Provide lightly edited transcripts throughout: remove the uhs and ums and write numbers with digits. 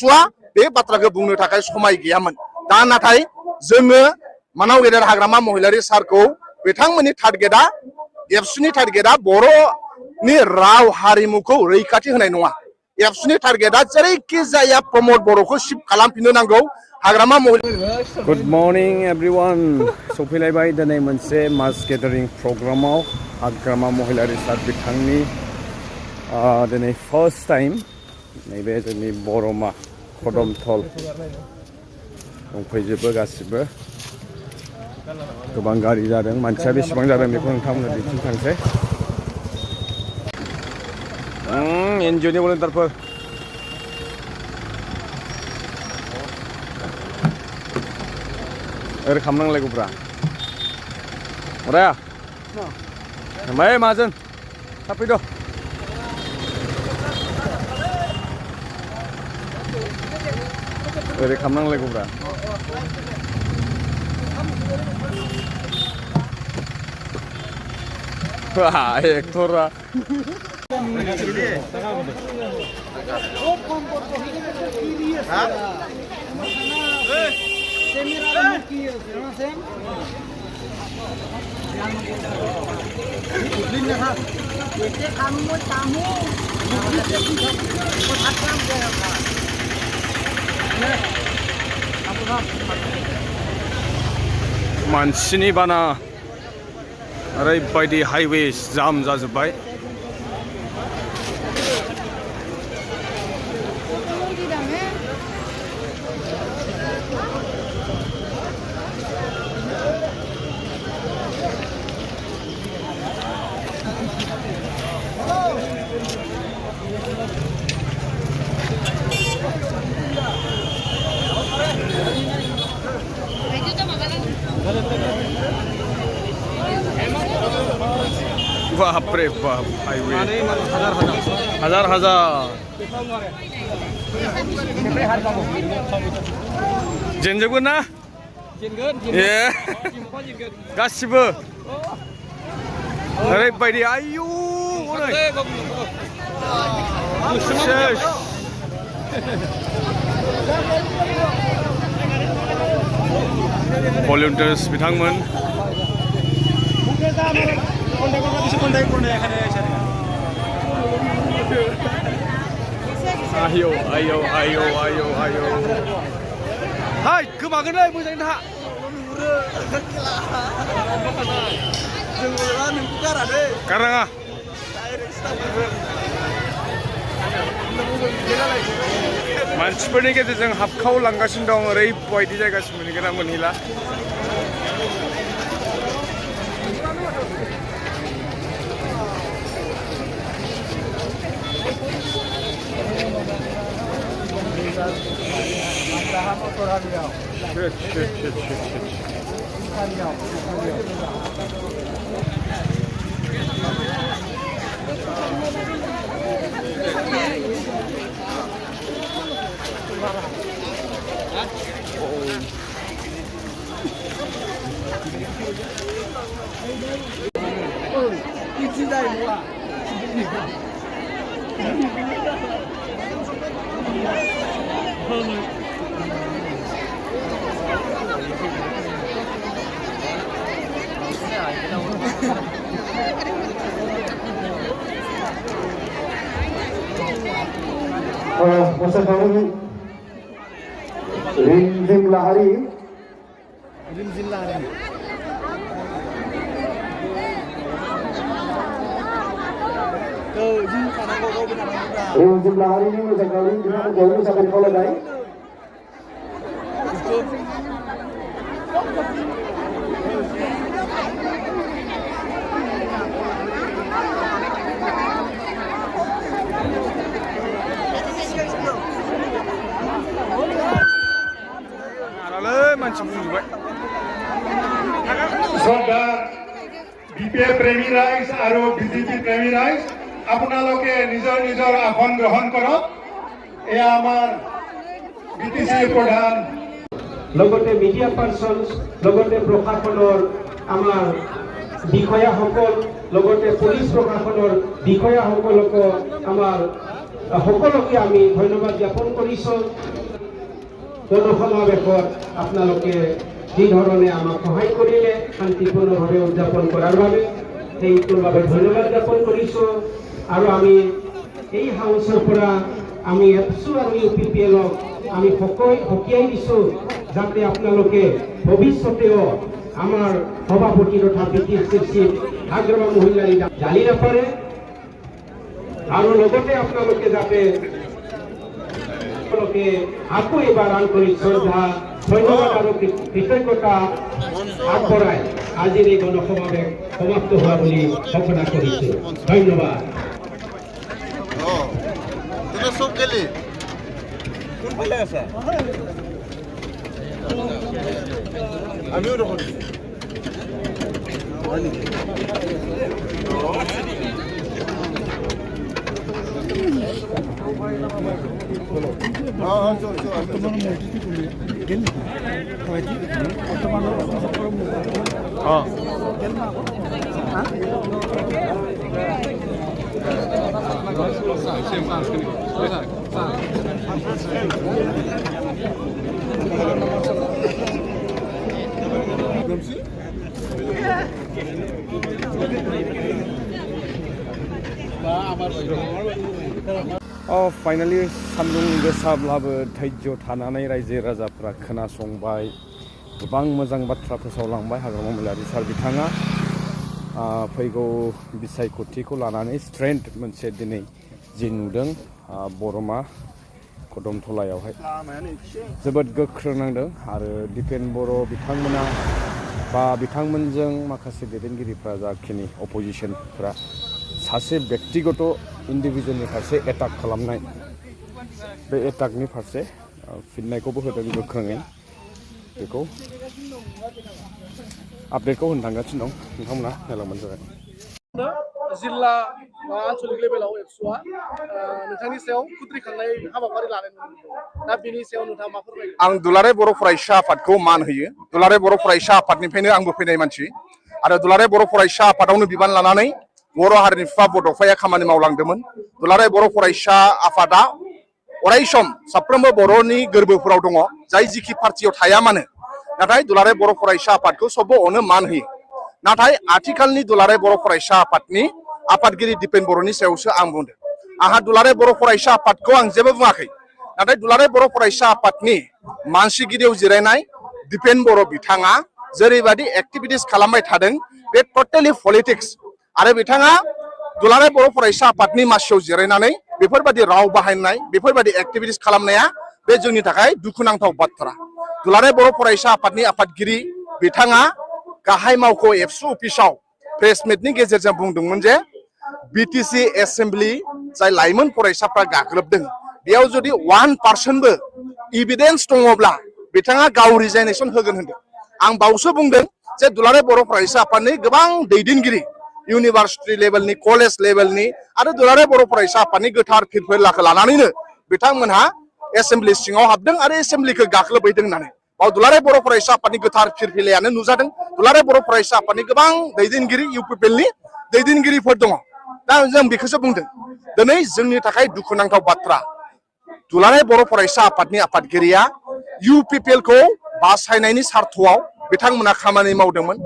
एबसुआ बे बाथ्राखौ बुंनो थाखाय समाय गैयामोन दा नाथाय जोङो मानाव गेदेर हाग्रामा महिलारि सारखौ बिथांमोननि टारगेटआ एबसुनि टारगेटआ बर'नि राव हारिमुखौ रैखाथि होनाय नङा एबसुनि टारगेटआ जेरैखि जाया प्रमद बर'खौ शिफ्ट खालामफिननो नांगौ हाग्रामा महिला गुड मर्निं एवरीवन सफैलायबाय दिनै मोनसे मास गेदारिं प्रग्रामाव हाग्रामा महिलारि सार बिथांनि दिनै फार्स्ट टाइम नैबे जोंनि बरमा खदमथल दंफैजोबो गासिबो गोबां गारि जादों मानसिया बेसेबां जादों बेखौ नोंथांमोननो दिन्थिनो थांसै एनजिअनि भलन्टियारफोर ओरै खालामनांलायगौब्रा अराया ओमफ्राय माजों थाब फैद' ओरै खालामनांलायगौब्रा एक्टरा मानसिनि बाना ओरैबायदि हाइवे जाम जाजोब्बाय बापरे बाप हाइवे हजार जेनजोबगोन ना ए गासिबो ओरैबायदि आयु भलन्टियार्स बिथांमोन आयौ आयौ आयौ आयौ आयौ हाय गोमागोनलै मोजाङै था गारनाङा मानसिफोरनि गेजेरजों हाबखावलांगासिनो दं ओरैबायदि जायगासिम मोनहैगोन ना मोनहैला Massgathering Rimzim Lahari Rimzim Lahari ini Massgathering di mana jauh sampai kalau naik Saudara Dipen প্ৰেমী ৰাইজ আৰু বিজেপি প্ৰেমী ৰাইজ আপোনালোকে নিজৰ নিজৰ আসন গ্ৰহণ কৰক এয়া আমাৰ বিটিসি প্ৰধান লগতে মিডিয়া পাৰ্সনছ লগতে প্ৰশাসনৰ আমাৰ বিষয়াসকল লগতে পুলিচ প্ৰশাসনৰ বিষয়াসকলক আমাৰ সকলকে আমি ধন্যবাদ জ্ঞাপন কৰিছোঁ গণসমাৱেশত আপোনালোকে যি ধৰণে আমাক সহায় কৰিলে শান্তিপূৰ্ণভাৱে উদযাপন কৰাৰ বাবে সেইটোৰ বাবে ধন্যবাদ জ্ঞাপন কৰিছোঁ আৰু আমি এই হাউচৰ পৰা আমি এপছু আৰু UPPLক আমি সকীয়াই দিছোঁ যাতে আপোনালোকে ভৱিষ্যতেও আমাৰ সভাপতি তথা PTCC আগ্ৰমা মহিলাৰী জানি নাপাৰে আৰু লগতে আপোনালোকে যাতে আকৌ এবাৰ আন্তৰিক শ্ৰদ্ধা ধন্যবাদ আৰু কৃতজ্ঞতা আগবঢ়াই আজিৰ এই গণসমাৱেশ সমাপ্ত হোৱা বুলি ঘোষণা কৰিছোঁ ধন্যবাদ আমিও দেখোন फाइनालि सान्दुं गोसाब्लाबो धैर्य थानानै रायजो राजाफ्रा खोनासंबाय गोबां मोजां बाथ्रा फोसावलांबाय हाग्रामा महिलारी सार बिथाङा फैगौ बिसायख'थिखौ लानानै स्ट्रेंथ मोनसे दिनै जि नुदों बरमा कदमथलायावहाय जोबोद गोख्रों नांदों आरो दिपेन बर' बिथांमोना बा बिथांमोनजों माखासे दैदेनगिरिफ्रा जाखिनि अपोजिशनफ्रा सासे व्यक्तिगत इन्डिभिजुवेलनि फारसे एटाक खालामनाय बे एटाकनि फारसे फिननायखौबो होदों गोख्रोङै बेखौ आपडेटखौ होनो थांगासिनो दं नोंथांमोना नायलांबानो जाबाय जिल्ला आनसलिक लेभेलाव एबसुआ नोंथांनि सायाव खुद्रिखांनाय हाबाफारि लानाय नुनो दा बेनि सायाव नोंथाङा मा फोरमायगोन आं दुलाराय बर' फरायसा आफादखौ मान होयो दुलाराय बर' फरायसा आफादनिफ्रायनो आंबो फैनाय मानसि आरो दुलाराय बर' फरायसा आफादावनो बिबान लानानै बर' हारिनि बिफा बड'फाया खामानि मावलांदोंमोन दुलाराय बर' फरायसा आफादा अराय सम साफ्रोमबो बर'नि गोरबोफोराव दङ जाय जिखि पार्टियाव थाया मानो नाथाय दुलाराय बर' फरायसा आफादखौ सबबो अनो मान होयो नाथाय आथिखालनि दुलाराय बर' फरायसा आफादनि आफादगिरि दिपेन बर'नि सायावसो आं बुंदों आंहा दुलाराय बर' फरायसा आफादखौ आं जेबो बुङाखै नाथाय दुलाराय बर' फरायसा आफादनि मानसिगिरियाव जिरायनाय दिपेन बर' बिथाङा जेरैबायदि एक्टिभिटिस खालामबाय थादों बे टटेलि पलिटिक्स आरो बिथाङा दुलाराय बर' फरायसा आफादनि मासियाव जिरायनानै बेफोरबायदि राव बाहायनाय बेफोरबायदि एक्टिभिटिस खालामनाया बे जोंनि थाखाय दुखुनांथाव बाथ्रा दुलाराय बर' फरायसा आफादनि आफादगिरि बिथाङा गाहाय मावख' एबसु अफिसाव प्रेस मिटनि गेजेरजों बुंदोंमोन जे BTC एसेम्बलि जाय लाइमोन फरायसाफ्रा गाग्लोबदों बेयाव जुदि 1% इभिडेन्स दङब्ला बिथाङा गाव रिजाइनेसन होगोन होनदों आं बावसो बुंदों जे दुलाराय बर' फरायसा आफादनि गोबां दैदेनगिरि इउनिभार्सिटि लेभेलनि कलेज लेभेलनि आरो दुलाराय बर' फरायसा आफादनि गोथार फिरफिलाखौ लानानैनो बिथांमोनहा एसेम्बलि सिङाव हाबदों आरो एसेम्बलिखौ गाग्लोबहैदों होननानै बाव दुलाराय बर' फरायसा आफादनि गोथार फिरफिलायानो नुजादों दुलाराय बर' फरायसा आफादनि गोबां दैदेनगिरि UPPLनि दैदेनगिरिफोर दङ दा जों बेखौसो बुंदों दिनै जोंनि थाखाय दुखुनांथाव बाथ्रा दुलाराय बर' फरायसा आफादनि आफादगिरिया UPPLखौ बासायनायनि सार्थआव बिथांमोना खामानि मावदोंमोन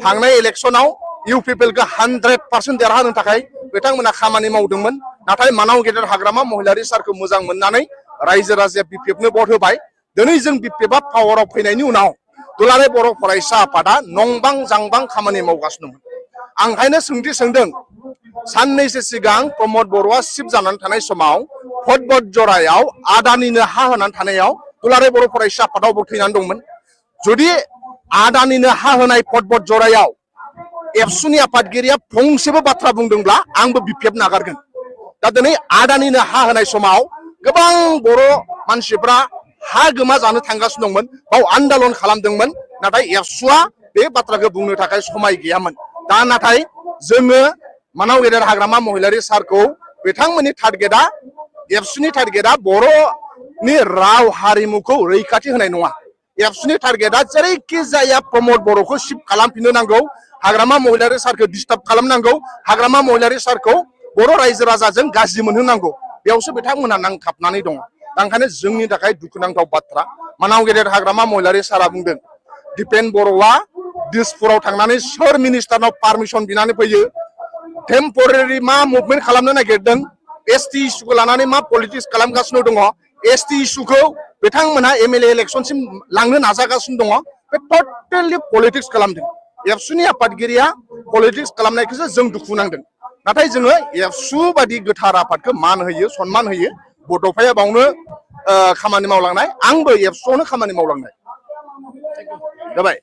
थांनाय इलेक्सनाव UPPLखौ 100% देरहानो थाखाय बिथांमोना खामानि मावदोंमोन नाथाय मानाव गेदेर हाग्रामा महिलारी सारखौ मोजां मोननानै रायजो राजाया BPFनो भट होबाय दिनै जों BPFआ पावाराव फैनायनि उनाव दुलाराय बर' फरायसा आफादा नंबां जांबां खामानि मावगासिनो दंमोन आं ओंखायनो सोंथि सोंदों साननैसो सिगां प्रमद बर'आ सिफ जानानै थानाय समाव फटबट जरायाव आदानिनो हा होनानै थानायाव दुलाराय बर' फरायसा आफादावबो थैनानै दंमोन जुदि आदानिनो हा होनाय फटबट जरायाव एबसुनि आफादगिरिया फंसेबो बाथ्रा बुंदोंब्ला आंबो BPF नागारगोन दा दिनै आदानिनो हा होनाय समाव गोबां बर' मानसिफ्रा हा गोमा जानो थांगासिनो दंमोन बाव आन्दोलन खालामदोंमोन नाथाय एबसुआ बे बाथ्राखौ बुंनो थाखाय समाय गैयामोन दा नाथाय जोङो मानाव गेदेर हाग्रामा महिलारी सारखौ बिथांमोननि टार्गेटआ एबसुनि टार्गेटआ बर'नि राव हारिमुखौ रैखाथि होनाय नङा एबसुनि टार्गेटआ जेरैखि जाया प्रमद बर'खौ शिफ्ट खालामफिननो नांगौ हाग्रामा महिलारी सारखौ डिस्टार्ब खालामनांगौ हाग्रामा महिलारी सारखौ बर' रायजो राजाजों गाज्रि मोनहोनांगौ बेयावसो बिथांमोना नांथाबनानै दङ दा ओंखायनो जोंनि थाखाय दुखुनांथाव बाथ्रा मानाव गेदेर हाग्रामा महिलारि सारा बुंदों दिपेन बर'आ दिसपुराव थांनानै सोर मिनिस्टारनाव पारमिसन बिनानै फैयो टेम्परारि मा मुभमेन्ट खालामनो नागिरदों एसटि इस्युखौ लानानै मा पलिटिक्स खालामगासिनो दङ एसटि इस्युखौ बिथांमोना एमएलए इलेक्सनसिम लांनो नाजागासिनो दङ बे टटेलि पलिटिक्स खालामदों एबसुनि आफादगिरिया पलिटिक्स खालामनायखौसो जों दुखु नांदों नाथाय जोङो एबसु बादि गोथार आफादखौ मान होयो सनमान होयो बड'फाया बावनो खामानि मावलांनाय आंबो एबसुआवनो खामानि मावलांनाय जाबाय